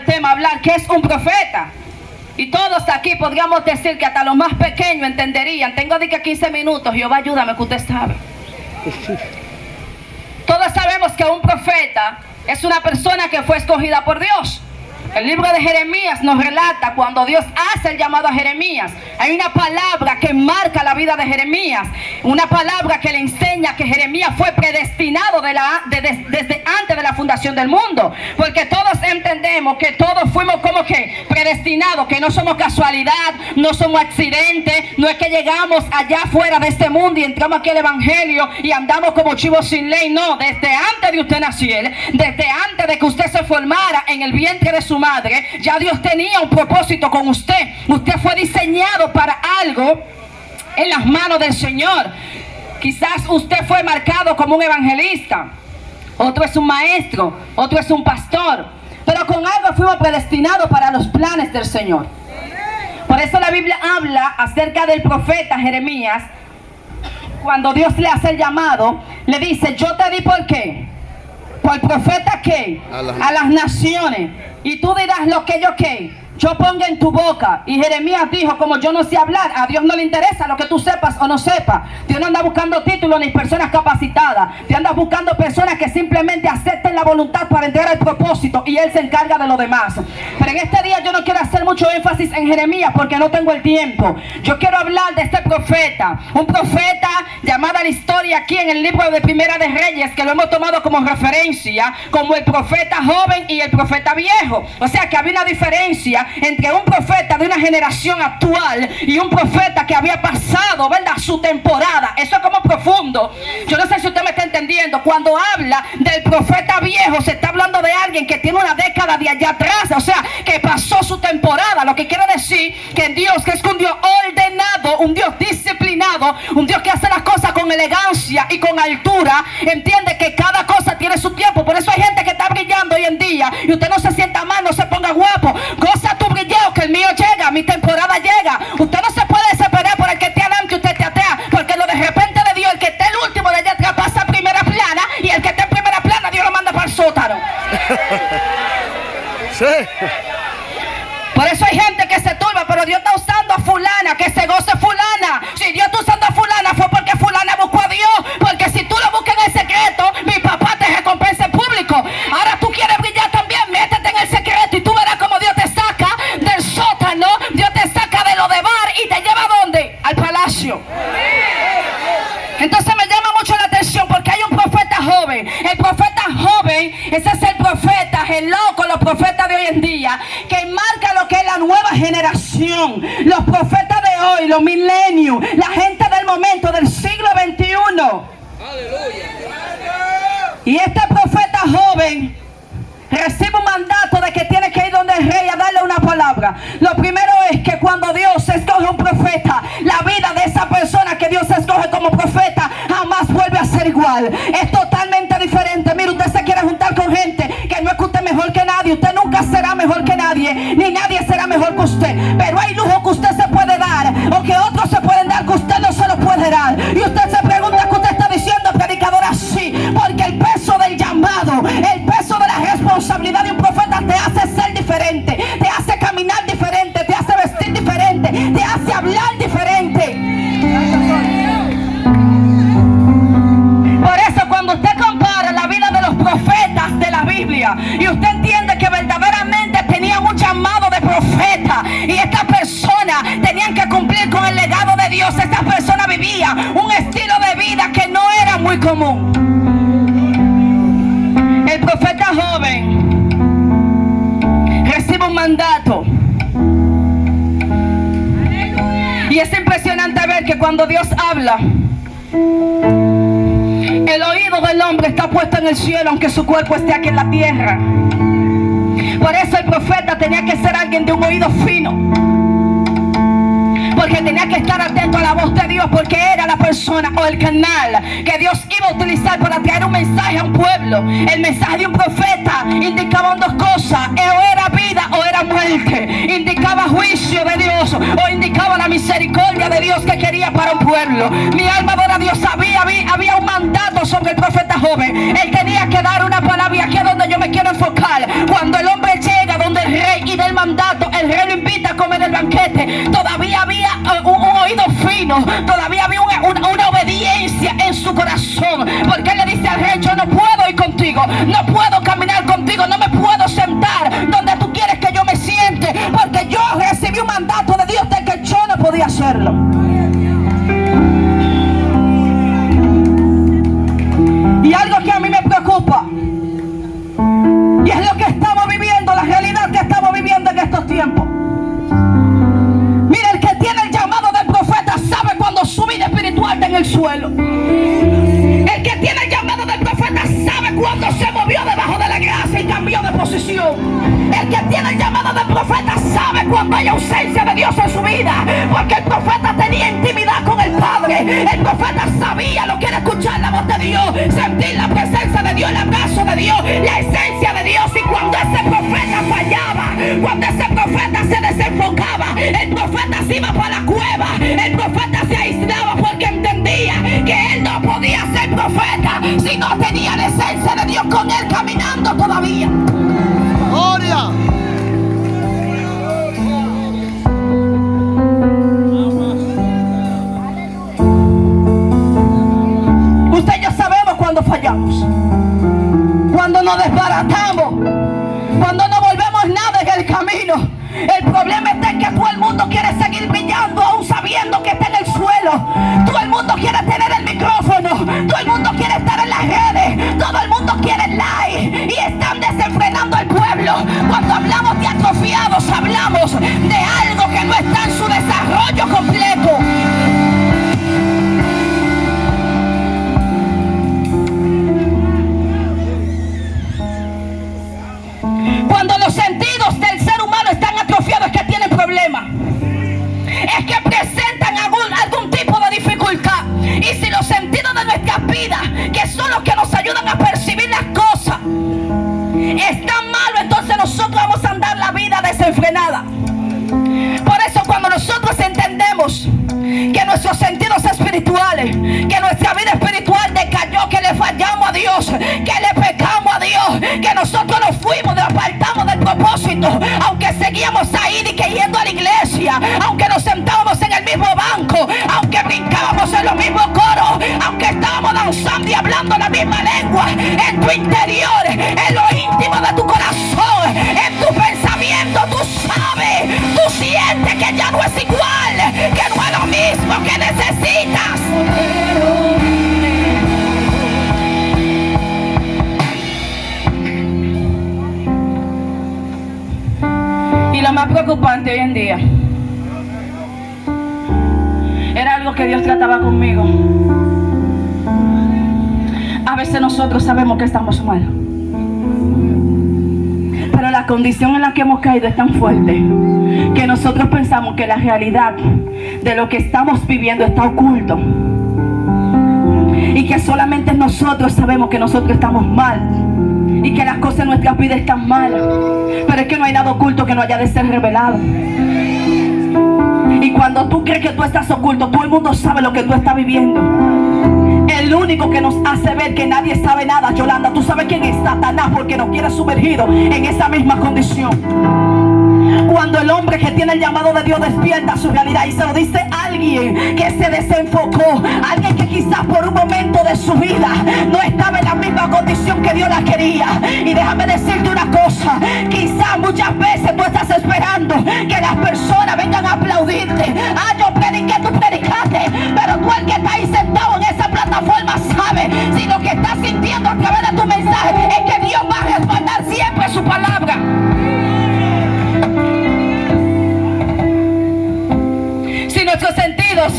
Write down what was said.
tema, hablar qué es un profeta. Y todos aquí podríamos decir que hasta los más pequeños entenderían. Tengo de que 15 minutos, Jehová ayúdame que usted sabe. Todos sabemos que un profeta es una persona que fue escogida por Dios. El libro de Jeremías nos relata cuando Dios hace el llamado a Jeremías. Hay una palabra que marca la vida de Jeremías. Una palabra que le enseña que Jeremías fue predestinado desde antes de la fundación del mundo. Porque todos entendemos que todos fuimos como que predestinados, que no somos casualidad, no somos accidentes. No es que llegamos allá fuera de este mundo y entramos aquí al evangelio y andamos como chivos sin ley. No, desde antes de usted naciera, desde antes de que usted se formara en el vientre de su madre, ya Dios tenía un propósito con usted. Usted fue diseñado para algo en las manos del Señor. Quizás usted fue marcado como un evangelista, otro es un maestro, otro es un pastor, pero con algo fuimos predestinados para los planes del Señor. Por eso la Biblia habla acerca del profeta Jeremías. Cuando Dios le hace el llamado, le dice: yo te di ¿por qué? Por profeta ¿qué? A las naciones. Y tú dirás lo que yo ponga en tu boca. Y Jeremías dijo: como yo no sé hablar, a Dios no le interesa lo que tú sepas o no sepas. Dios no anda buscando títulos ni personas capacitadas. Dios anda buscando personas que simplemente acepten la voluntad para entrar al propósito, y Él se encarga de lo demás. Pero en este día yo no quiero hacer mucho énfasis en Jeremías porque no tengo el tiempo. Yo quiero hablar de este profeta, un profeta llamado a la historia aquí en el libro de Primera de Reyes, que lo hemos tomado como referencia, como el profeta joven y el profeta viejo. O sea que había una diferencia entre un profeta de una generación actual y un profeta que había pasado, ¿verdad?, su temporada. Eso es como profundo. Yo no sé si usted me está entendiendo. Cuando habla del profeta viejo, se está hablando de alguien que tiene una década de allá atrás, o sea, que pasó su temporada. Lo que quiere decir que Dios, que es un Dios ordenado, un Dios disciplinado, un Dios que hace las cosas con elegancia y con altura, entiende que cada cosa tiene su tiempo. Por eso hay gente que está brillando hoy en día y usted no se sienta mal, no se ponga guapo. Goza tu brilleo, que el mío llega, mi temporada llega. Usted no se puede desesperar por el que esté adelante, usted te atea, porque lo de repente de Dios, el que esté el último de allá atrás pasa a primera plana, y el que esté en primera plana Dios lo manda para el sótano. Sí. Por eso hay gente que se turba, pero Dios está usando a fulana, que se goce fulana. Si Dios está usando a fulana fue porque fulana buscó a Dios, porque si tú lo buscas en el secreto, mi papá te recompensa en público. Ahora tú quieres brillar también, métete en el secreto y tú verás como Dios te saca del sótano, Dios te saca de lo de bar y te lleva ¿a dónde? Al palacio. Entonces me llama mucho la atención porque hay un profeta joven. El profeta joven, ese es el profeta, el loco, los profetas de hoy en día, que marca lo que es la nueva generación. Los profetas de hoy, los millennials, la gente del momento, del siglo XXI. ¡Aleluya! Y este profeta joven recibe un mandato de que tiene que ir donde el rey a darle una palabra. Lo primero es que cuando Dios escoge un profeta, la vida de esa persona que Dios escoge como profeta jamás vuelve a ser igual. Es totalmente diferente. Mire, usted se quiere juntar con gente que no es que usted es mejor que nadie. Usted nunca será mejor que nadie, ni nadie será mejor que usted. Pero hay lujo que usted se puede dar, o que otros se pueden dar, que usted no se lo puede dar. Y usted se pregunta: ¿qué usted está diciendo, predicador? Así, porque el peso del llamado, el peso de la responsabilidad de un profeta te hace ser diferente, te hace caminar diferente, te hace vestir diferente, te hace hablar diferente. Por eso cuando usted compara la vida de los profetas de la Biblia y usted entiende que verdaderamente tenían un llamado de profeta y estas personas tenían que cumplir con el legado de Dios, estas personas vivían un estilo de vida que no era muy común. El profeta joven recibe un mandato. Y es impresionante ver que cuando Dios habla, el oído del hombre está puesto en el cielo, aunque su cuerpo esté aquí en la tierra. Por eso el profeta tenía que ser alguien de un oído fino, porque tenía que estar atento a la voz de Dios, porque era la persona o el canal que Dios iba a utilizar para traer un mensaje a un pueblo. El mensaje de un profeta indicaba dos cosas: o era vida o era muerte. Indicaba juicio de Dios o indicaba la misericordia de Dios que quería para un pueblo. Mi alma adora a Dios. Había un mandato sobre el profeta joven. Él tenía que dar una palabra, y aquí es donde yo me quiero enfocar. Cuando el hombre llega donde el rey 17, todavía había un oído fino, todavía había una obediencia en su corazón, porque él le dice al rey: yo no puedo ir contigo, no puedo caminar contigo, no me puedo sentar donde tú quieres que yo me siente, porque yo recibí un mandato de Dios de que yo no podía hacerlo. Y algo que a mí me preocupa, y es lo que estamos viviendo, la realidad que estamos viviendo en estos tiempos. Mira, el que tiene el llamado del profeta sabe cuando su vida espiritual está en el suelo. El que tiene el llamado del profeta sabe cuando se movió debajo de la gracia y cambió de posición. El que tiene el llamado del profeta sabe cuando hay ausencia de Dios en su vida, porque el profeta tenía intimidad con el Padre. El profeta sabía lo que era escuchar la voz de Dios, sentir la presencia de Dios, el abrazo de Dios, la esencia de Dios. Y cuando ese profeta fallaba, cuando ese profeta se desenfocaba, el profeta se iba para la cueva, el profeta se aislaba, porque entendía que él no podía ser profeta si no tenía la esencia de Dios con él caminando todavía. ¡Gloria! Usted y yo sabemos cuando fallamos, cuando nos desbaratamos, cuando no volvemos nada en el camino. El problema está en que todo el mundo quiere seguir brillando aún sabiendo que está en el suelo. Todo el mundo quiere tener el micrófono, todo el mundo quiere estar en las redes, todo el mundo quiere like, y están desenfrenando al pueblo. Cuando hablamos de atrofiados, hablamos de algo que no está en su desarrollo completo. Cuando los sentidos del ser humano están atrofiados, es que tienen problemas, es que presentan algún tipo de dificultad. Y si los sentidos de nuestras vidas, que son los que nos ayudan a percibir las cosas, están malos, entonces nosotros vamos a andar la vida desenfrenada. Por eso, cuando nosotros entendemos que nuestros sentidos espirituales, que nuestra vida espiritual decayó, que le fallamos a Dios, que le pecamos a Dios, que nosotros nos fuimos, nos apartamos del propósito, aunque seguíamos ahí y que yendo a la iglesia, aunque nos sentábamos en el mismo banco, aunque brincábamos en los mismos coros, aunque estábamos danzando y hablando la misma lengua, en tu interior, en lo íntimo de tu corazón, en tu pensamiento, tú sabes, tú sientes que ya no es igual, que no es lo mismo que necesitas. Y lo más preocupante hoy en día era algo que Dios trataba conmigo. A veces nosotros sabemos que estamos mal, pero la condición en la que hemos caído es tan fuerte que nosotros pensamos que la realidad de lo que estamos viviendo está oculto, y que solamente nosotros sabemos que nosotros estamos mal y que las cosas en nuestras vidas están mal. Pero es que no hay nada oculto que no haya de ser revelado. Y cuando tú crees que tú estás oculto, todo el mundo sabe lo que tú estás viviendo. El único que nos hace ver que nadie sabe nada, Yolanda, ¿tú sabes quién es? Satanás, porque nos quiere sumergido en esa misma condición. Cuando el hombre que tiene el llamado de Dios despierta su realidad y se lo dice a alguien que se desenfocó, alguien que quizás por un momento de su vida no estaba en la misma condición que Dios la quería. Y déjame decirte una cosa, quizás muchas veces tú estás esperando que las personas vengan a aplaudirte. Ah, yo prediqué, tú predicaste, pero tú, el que está ahí sentado en esa plataforma, sabe si lo que estás sintiendo a través de tu mensaje es que Dios va a respaldar siempre su palabra. Si nuestros sentidos